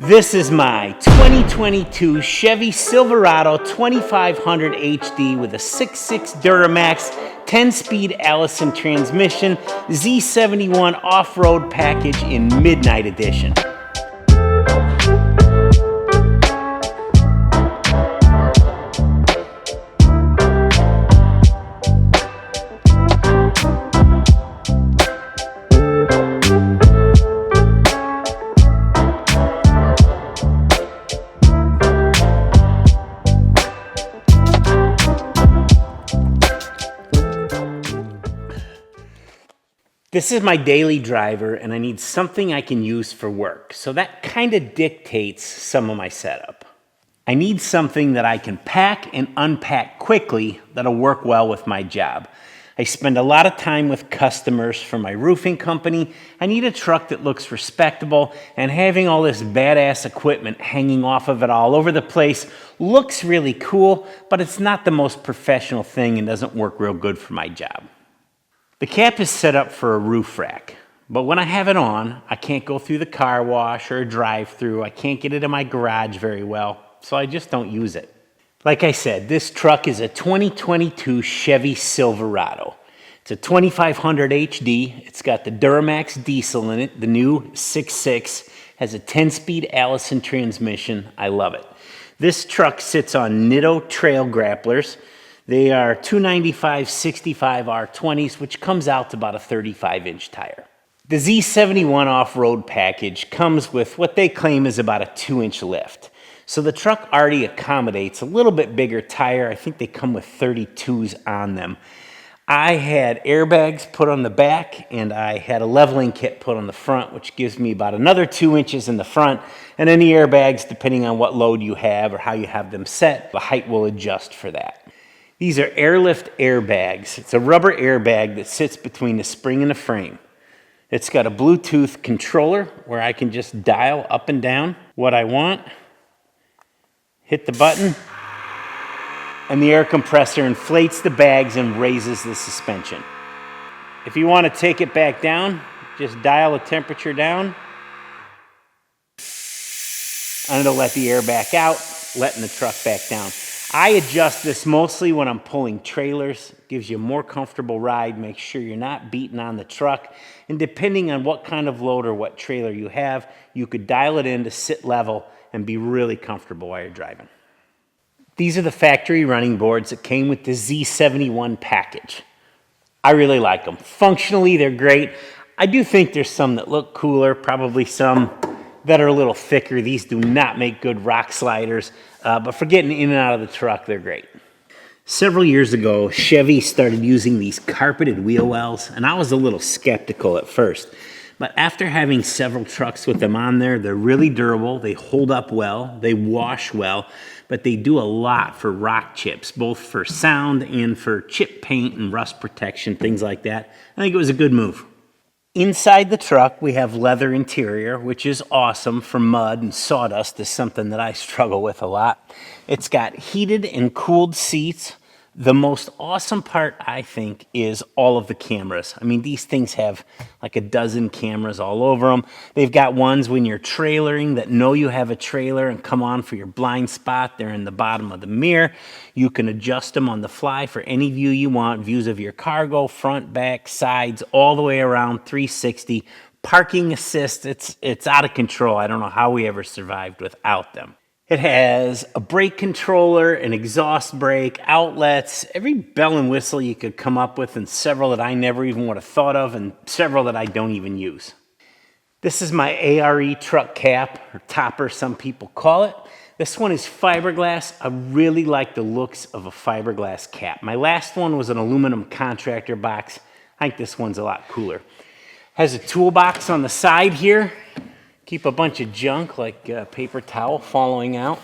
This is my 2022 Chevy Silverado 2500 HD with a 6.6 Duramax 10-speed Allison transmission, Z71 off-road package in Midnight Edition. This is my daily driver and I need something I can use for work. So that kind of dictates some of my setup. I need something that I can pack and unpack quickly that'll work well with my job. I spend a lot of time with customers for my roofing company. I need a truck that looks respectable, and having all this badass equipment hanging off of it all over the place looks really cool, but it's not the most professional thing and doesn't work real good for my job. The cap is set up for a roof rack, but when I have it on, I can't go through the car wash or a drive-through. I can't get it in my garage very well, so I just don't use it. Like I said, this truck is a 2022 Chevy Silverado. It's a 2500 HD. It's got the Duramax diesel in it, the new 6.6, has a 10-speed Allison transmission. I love it. This truck sits on Nitto trail grapplers. They are 295/65 R20s, which comes out to about a 35-inch tire. The Z71 off-road package comes with what they claim is about a 2-inch lift. So the truck already accommodates a little bit bigger tire. I think they come with 32s on them. I had airbags put on the back and I had a leveling kit put on the front, which gives me about another 2 inches in the front. And then the airbags, depending on what load you have or how you have them set, the height will adjust for that. These are airlift airbags. It's a rubber airbag that sits between the spring and the frame. It's got a Bluetooth controller where I can just dial up and down what I want, hit the button, and the air compressor inflates the bags and raises the suspension. If you want to take it back down, just dial the temperature down, and it'll let the air back out, letting the truck back down. I adjust this mostly when I'm pulling trailers. It gives you a more comfortable ride, makes sure you're not beating on the truck. And depending on what kind of load or what trailer you have, you could dial it in to sit level and be really comfortable while you're driving. These are the factory running boards that came with the Z71 package. I really like them. Functionally, they're great. I do think there's some that look cooler, probably some that are a little thicker. These do not make good rock sliders, but for getting in and out of the truck, they're great. Several years ago, Chevy started using these carpeted wheel wells, and I was a little skeptical at first. But after having several trucks with them on there, they're really durable, they hold up well, they wash well, but they do a lot for rock chips, both for sound and for chip paint and rust protection, things like that. I think it was a good move. Inside the truck, we have leather interior, which is awesome for mud, and sawdust is something that I struggle with a lot. It's got heated and cooled seats. The most awesome part, I think, is all of the cameras. I mean, these things have like a dozen cameras all over them. They've got ones when you're trailering that know you have a trailer and come on for your blind spot. They're in the bottom of the mirror. You can adjust them on the fly for any view you want. Views of your cargo, front, back, sides, all the way around 360. Parking assist, it's out of control. I don't know how we ever survived without them. It has a brake controller, an exhaust brake, outlets, every bell and whistle you could come up with, and several that I never even would have thought of, and several that I don't even use. This is my ARE truck cap, or topper, some people call it. This one is fiberglass. I really like the looks of a fiberglass cap. My last one was an aluminum contractor box. I think this one's a lot cooler. Has a toolbox on the side here. Keep a bunch of junk like paper towel falling out.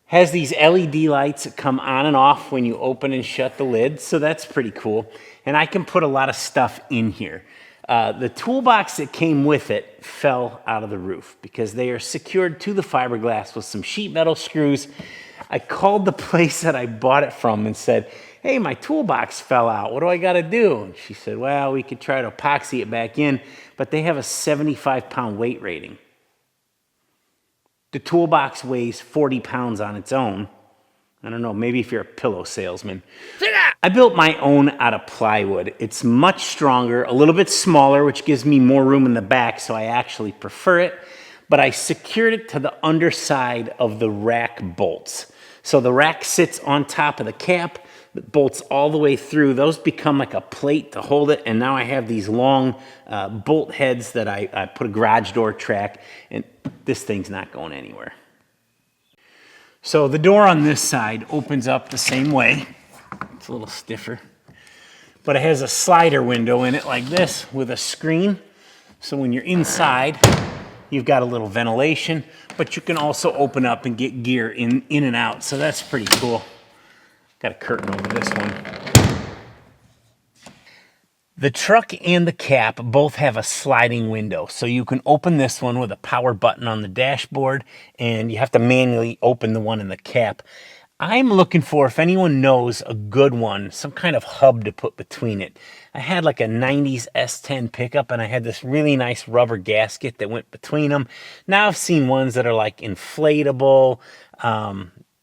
Has these LED lights that come on and off when you open and shut the lid, so that's pretty cool. And I can put a lot of stuff in here. The toolbox that came with it fell out of the roof because they are secured to the fiberglass with some sheet metal screws. I called the place that I bought it from and said, hey, my toolbox fell out. What do I got to do? And she said, well, we could try to epoxy it back in, but they have a 75-pound weight rating. The toolbox weighs 40 pounds on its own. I don't know, maybe if you're a pillow salesman. I built my own out of plywood. It's much stronger, a little bit smaller, which gives me more room in the back, so I actually prefer it. But I secured it to the underside of the rack bolts. So the rack sits on top of the cap, the bolts all the way through. Those become like a plate to hold it, and now I have these long bolt heads that I put a garage door track, and this thing's not going anywhere. So the door on this side opens up the same way. It's a little stiffer, but it has a slider window in it like this with a screen. So when you're inside, you've got a little ventilation, but you can also open up and get gear in and out. So that's pretty cool. Got a curtain over this one. The truck and the cap both have a sliding window. So you can open this one with a power button on the dashboard, and you have to manually open the one in the cap. I'm looking for, if anyone knows a good one, some kind of hub to put between it. I had like a 90s S10 pickup, and I had this really nice rubber gasket that went between them. Now I've seen ones that are like inflatable.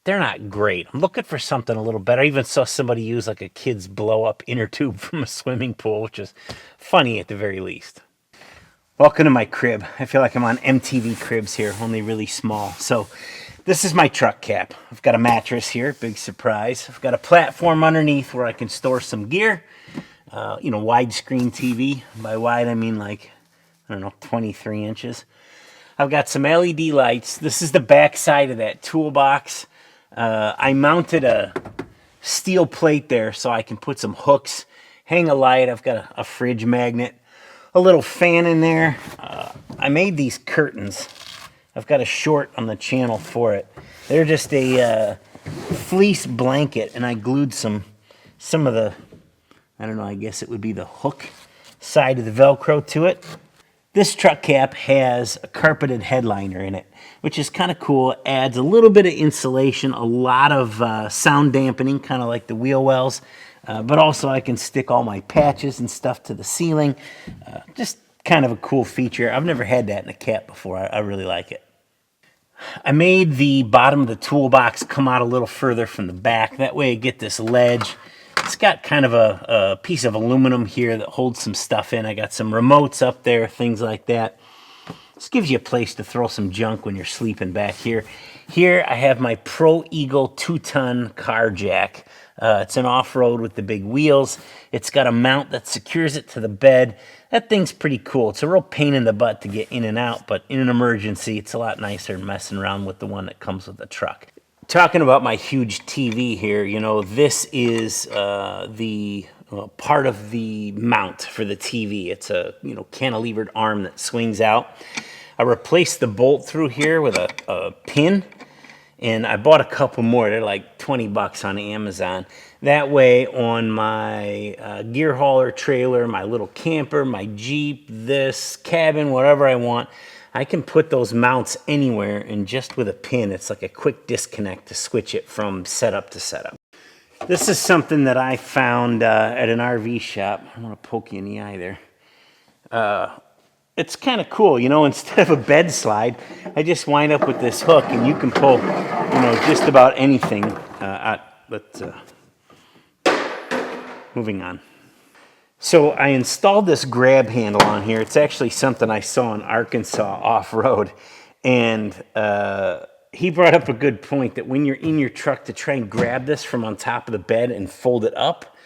They're not great. I'm looking for something a little better. I even saw somebody use like a kid's blow-up inner tube from a swimming pool, which is funny at the very least. Welcome to my crib. I feel like I'm on MTV Cribs here, only really small. So this is my truck cap. I've got a mattress here, big surprise. I've got a platform underneath where I can store some gear. Widescreen TV. By wide, I mean like, 23 inches. I've got some LED lights. This is the back side of that toolbox. I mounted a steel plate there so I can put some hooks, hang a light. I've got a fridge magnet, a little fan in there. I made these curtains. I've got a short on the channel for it. They're just a fleece blanket, and I glued some of the, I guess it would be the hook side of the Velcro to it. This truck cap has a carpeted headliner in it, which is kind of cool. It adds a little bit of insulation, a lot of sound dampening, kind of like the wheel wells. But also I can stick all my patches and stuff to the ceiling. Just kind of a cool feature. I've never had that in a cap before. I really like it. I made the bottom of the toolbox come out a little further from the back. That way I get this ledge. It's got kind of a piece of aluminum here that holds some stuff in. I got some remotes up there, things like that. This gives you a place to throw some junk when you're sleeping back here. Here I have my Pro Eagle 2-ton car jack. It's an off-road with the big wheels. It's got a mount that secures it to the bed. That thing's pretty cool. It's a real pain in the butt to get in and out, but in an emergency, it's a lot nicer than messing around with the one that comes with the truck. Talking about my huge TV here, this is the part of the mount for the TV. It's a cantilevered arm that swings out. I replaced the bolt through here with a pin, and I bought a couple more. They're like 20 bucks on Amazon. That way on my gear hauler trailer, my little camper, my Jeep, this cabin, whatever I want, I can put those mounts anywhere, and just with a pin, it's like a quick disconnect to switch it from setup to setup. This is something that I found at an RV shop. I don't want to poke you in the eye there. It's kind of cool, instead of a bed slide, I just wind up with this hook, and you can pull, just about anything out. But moving on. So I installed this grab handle on here. It's actually something I saw in Arkansas off-road. And he brought up a good point that when you're in your truck, to try and grab this from on top of the bed and fold it up,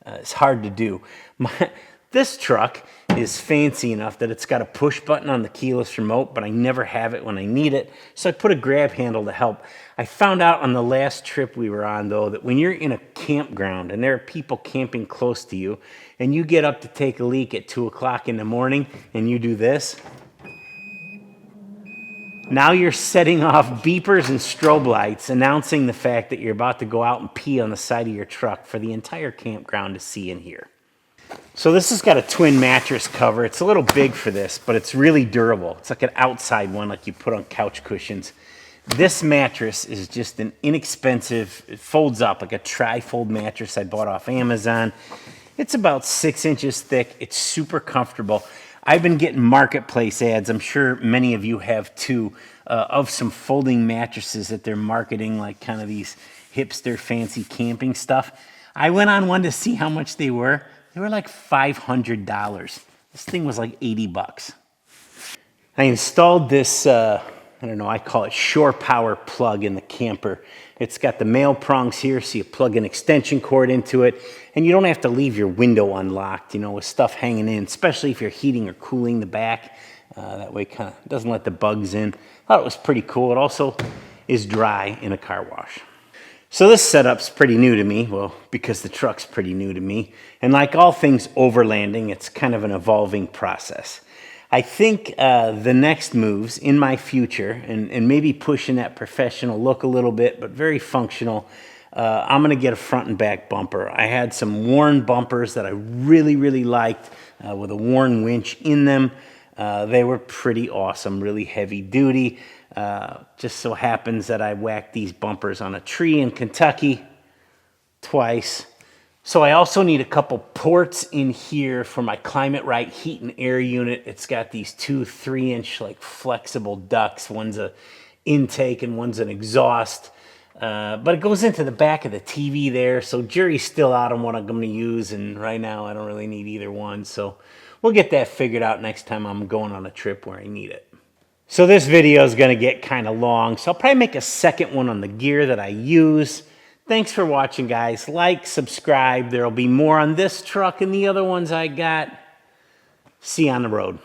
it's hard to do. This truck is fancy enough that it's got a push button on the keyless remote, but I never have it when I need it. So I put a grab handle to help. I found out on the last trip we were on, though, that when you're in a campground and there are people camping close to you, and you get up to take a leak at 2 o'clock in the morning and you do this, now you're setting off beepers and strobe lights announcing the fact that you're about to go out and pee on the side of your truck for the entire campground to see and hear. So this has got a twin mattress cover. It's a little big for this, but it's really durable. It's like an outside one like you put on couch cushions. This mattress is just an inexpensive, it folds up like a tri-fold mattress I bought off Amazon. It's about 6 inches thick. It's super comfortable. I've been getting marketplace ads, I'm sure many of you have too, of some folding mattresses that they're marketing, like kind of these hipster fancy camping stuff. I went on one to see how much they were. They were like $500. This thing was like 80 bucks. I installed this, I don't know, I call it shore power plug in the camper. It's got the male prongs here, so you plug an extension cord into it, and you don't have to leave your window unlocked, you know, with stuff hanging in, especially if you're heating or cooling the back. That way it kind of doesn't let the bugs in. Thought it was pretty cool. It also is dry in a car wash. So this setup's pretty new to me, well, because the truck's pretty new to me. And like all things overlanding, it's kind of an evolving process. I think the next moves in my future, and maybe pushing that professional look a little bit, but very functional, I'm going to get a front and back bumper. I had some worn bumpers that I really, really liked with a worn winch in them. They were pretty awesome, really heavy duty. Just so happens that I whacked these bumpers on a tree in Kentucky twice. So I also need a couple ports in here for my Climate Right heat and air unit. It's got these two 3-inch like flexible ducts. One's a intake and one's an exhaust. But it goes into the back of the TV there. So jury's still out on what I'm going to use. And right now I don't really need either one. So we'll get that figured out next time I'm going on a trip where I need it. So this video is going to get kind of long. So I'll probably make a second one on the gear that I use. Thanks for watching, guys. Like, subscribe. There'll be more on this truck and the other ones I got. See you on the road.